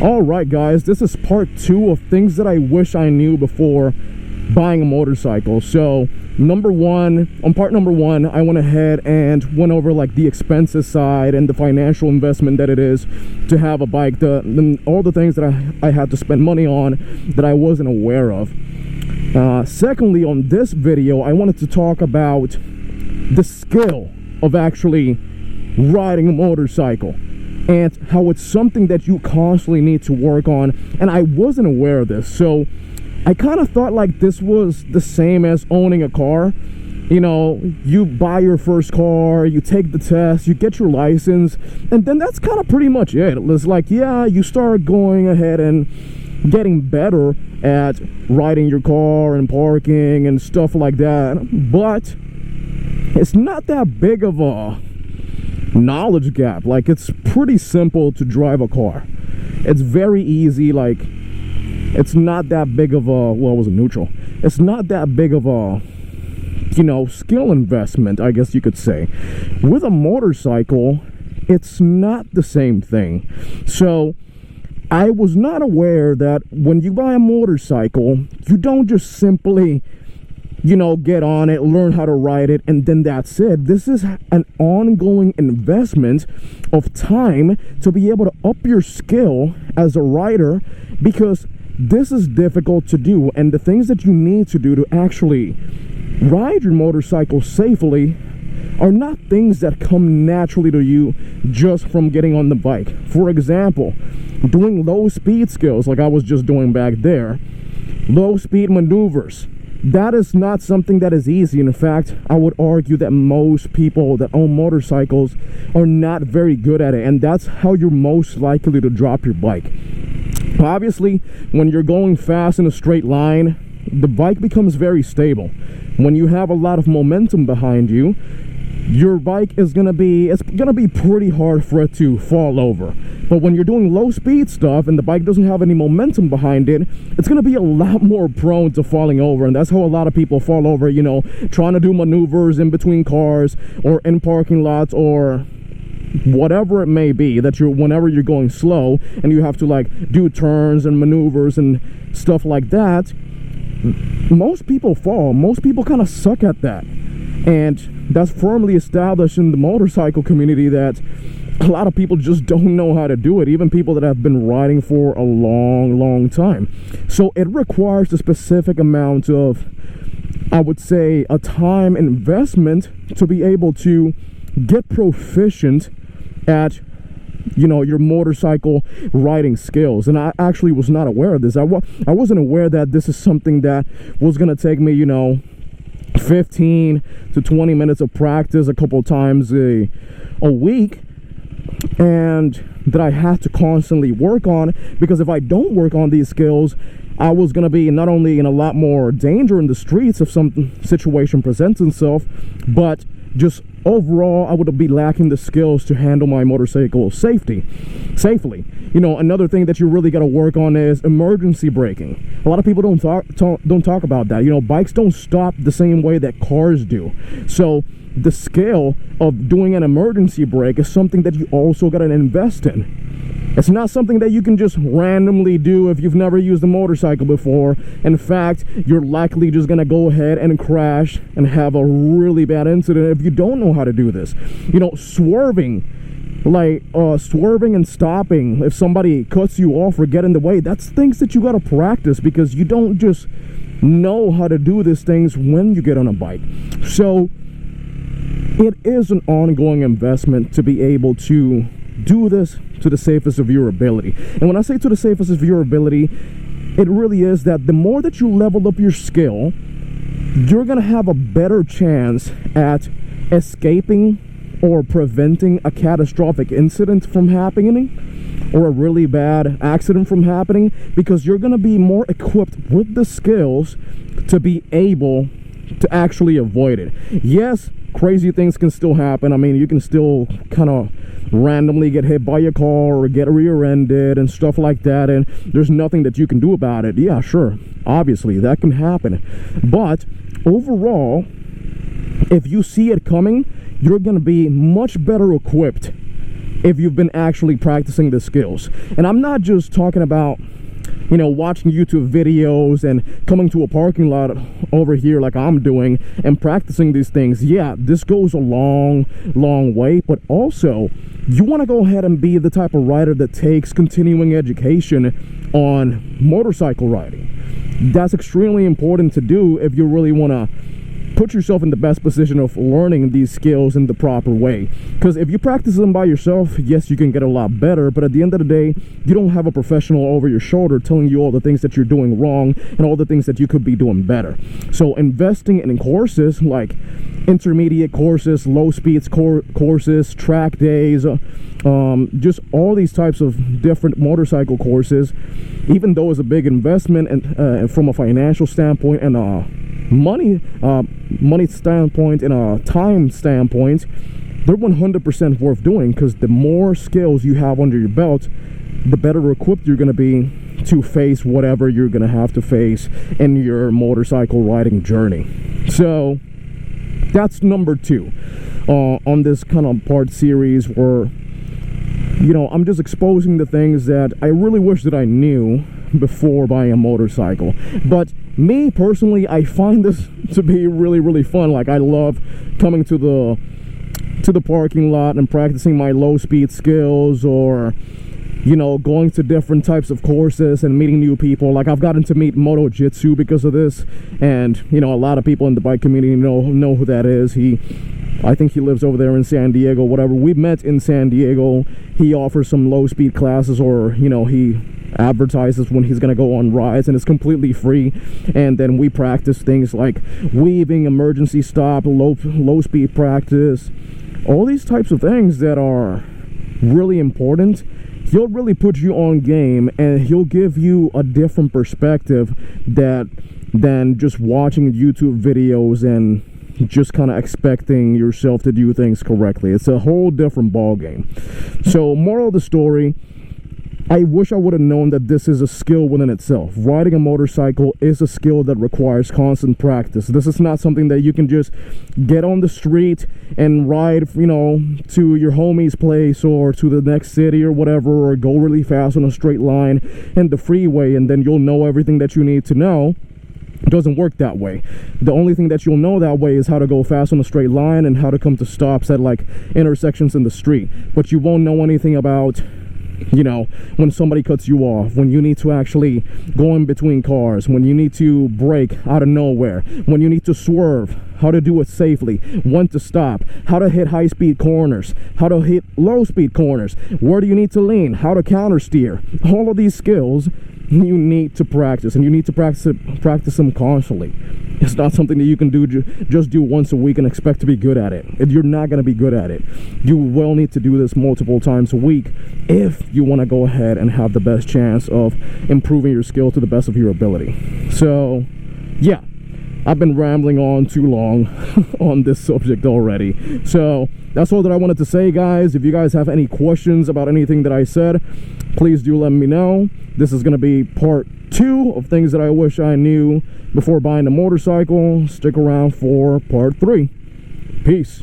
Alright guys, this is part 2 of things that I wish I knew before buying a motorcycle. So on part number 1, I went ahead and went over like the expenses side and the financial investment that it is to have a bike, all the things that I had to spend money on that I wasn't aware of. Secondly, on this video, I wanted to talk about the skill of actually riding a motorcycle and how it's something that you constantly need to work on, and I wasn't aware of this. So I kind of thought like this was the same as owning a car. You know, you buy your first car, you take the test, you get your license, and then that's kind of pretty much it. It's like, yeah, you start going ahead and getting better at riding your car and parking and stuff like that, but it's not that big of a knowledge gap. Like, it's pretty simple to drive a car. It's very easy. Like, it's not that big of a, well, it was a neutral. It's not that big of a, you know, skill investment, I guess you could say. With a motorcycle, it's not the same thing. So I was not aware that when you buy a motorcycle, you don't just simply, you know, get on it, learn how to ride it, and then that's it. This is an ongoing investment of time to be able to up your skill as a rider, because this is difficult to do, and the things that you need to do to actually ride your motorcycle safely are not things that come naturally to you just from getting on the bike. For example, doing low speed skills like I was just doing back there, low speed maneuvers, that is not something that is easy. In fact, I would argue that most people that own motorcycles are not very good at it, and that's how you're most likely to drop your bike. Obviously, when you're going fast in a straight line, the bike becomes very stable. When you have a lot of momentum behind you, your bike is gonna be pretty hard for it to fall over. But when you're doing low speed stuff and the bike doesn't have any momentum behind it, it's gonna be a lot more prone to falling over. And that's how a lot of people fall over, you know, trying to do maneuvers in between cars or in parking lots or whatever it may be, that whenever you're going slow and you have to like do turns and maneuvers and stuff like that. Most people fall. Most people kind of suck at that. And that's firmly established in the motorcycle community, that a lot of people just don't know how to do it, even people that have been riding for a long time. So it requires a specific amount of, I would say, a time investment to be able to get proficient at, you know, your motorcycle riding skills. And I actually was not aware of this. I wasn't aware that this is something that was going to take me, you know, 15 to 20 minutes of practice a couple times a week, and that I had to constantly work on, because if I don't work on these skills, I was going to be not only in a lot more danger in the streets if some situation presents itself, but just overall I would be lacking the skills to handle my motorcycle safely. You know, another thing that you really got to work on is emergency braking. A lot of people don't talk about that. You know, bikes don't stop the same way that cars do. So the skill of doing an emergency brake is something that you also got to invest in. It's not something that you can just randomly do if you've never used a motorcycle before. In fact, you're likely just gonna go ahead and crash and have a really bad incident if you don't know how to do this. You know, swerving and stopping if somebody cuts you off or get in the way, that's things that you gotta practice, because you don't just know how to do these things when you get on a bike. So it is an ongoing investment to be able to do this to the safest of your ability. And when I say to the safest of your ability, it really is that the more that you level up your skill, you're gonna have a better chance at escaping or preventing a catastrophic incident from happening, or a really bad accident from happening, because you're gonna be more equipped with the skills to be able to actually avoid it. Yes, crazy things can still happen. I mean, you can still kind of randomly get hit by a car or get rear-ended and stuff like that, and there's nothing that you can do about it. Yeah, sure, obviously that can happen, but overall, if you see it coming, you're going to be much better equipped if you've been actually practicing the skills. And I'm not just talking about, you know, watching YouTube videos and coming to a parking lot over here like I'm doing and practicing these things. Yeah, this goes a long way, but also you want to go ahead and be the type of rider that takes continuing education on motorcycle riding. That's extremely important to do if you really want to put yourself in the best position of learning these skills in the proper way. Because if you practice them by yourself, yes, you can get a lot better, but at the end of the day, you don't have a professional over your shoulder telling you all the things that you're doing wrong and all the things that you could be doing better. So investing in courses like intermediate courses, low speeds courses, track days, just all these types of different motorcycle courses, even though it's a big investment and from a financial standpoint and money standpoint and a time standpoint, they're 100% worth doing, because the more skills you have under your belt, the better equipped you're going to be to face whatever you're going to have to face in your motorcycle riding journey. So that's number 2 on this kind of part series, where, you know, I'm just exposing the things that I really wish that I knew before buying a motorcycle. But me personally, I find this to be really fun. Like, I love coming to the parking lot and practicing my low speed skills, or, you know, going to different types of courses and meeting new people. Like, I've gotten to meet Moto Jitsu because of this, and, you know, a lot of people in the bike community know who that is. I think he lives over there in San Diego, whatever. We met in San Diego. He offers some low speed classes, or, you know, he advertises when he's gonna go on rides, and it's completely free. And then we practice things like weaving, emergency stop, low speed practice, all these types of things that are really important. He'll really put you on game, and he'll give you a different perspective than just watching YouTube videos and just kind of expecting yourself to do things correctly. It's a whole different ball game. So, moral of the story, I wish I would have known that this is a skill within itself. Riding a motorcycle is a skill that requires constant practice. This is not something that you can just get on the street and ride, you know, to your homie's place or to the next city or whatever, or go really fast on a straight line and the freeway, and then you'll know everything that you need to know. It doesn't work that way. The only thing that you'll know that way is how to go fast on a straight line and how to come to stops at, like, intersections in the street. But you won't know anything about, you know, when somebody cuts you off, when you need to actually go in between cars, when you need to brake out of nowhere, when you need to swerve, how to do it safely, when to stop, how to hit high-speed corners, how to hit low-speed corners, where do you need to lean, how to counter steer. All of these skills you need to practice, and you need to practice them constantly. It's not something that you can just do once a week and expect to be good at it. You're not going to be good at it. You will need to do this multiple times a week if you want to go ahead and have the best chance of improving your skill to the best of your ability. So, yeah, I've been rambling on too long on this subject already. So that's all that I wanted to say, guys. If you guys have any questions about anything that I said, please do let me know. This is going to be part 2 of things that I wish I knew before buying a motorcycle. Stick around for part 3. Peace.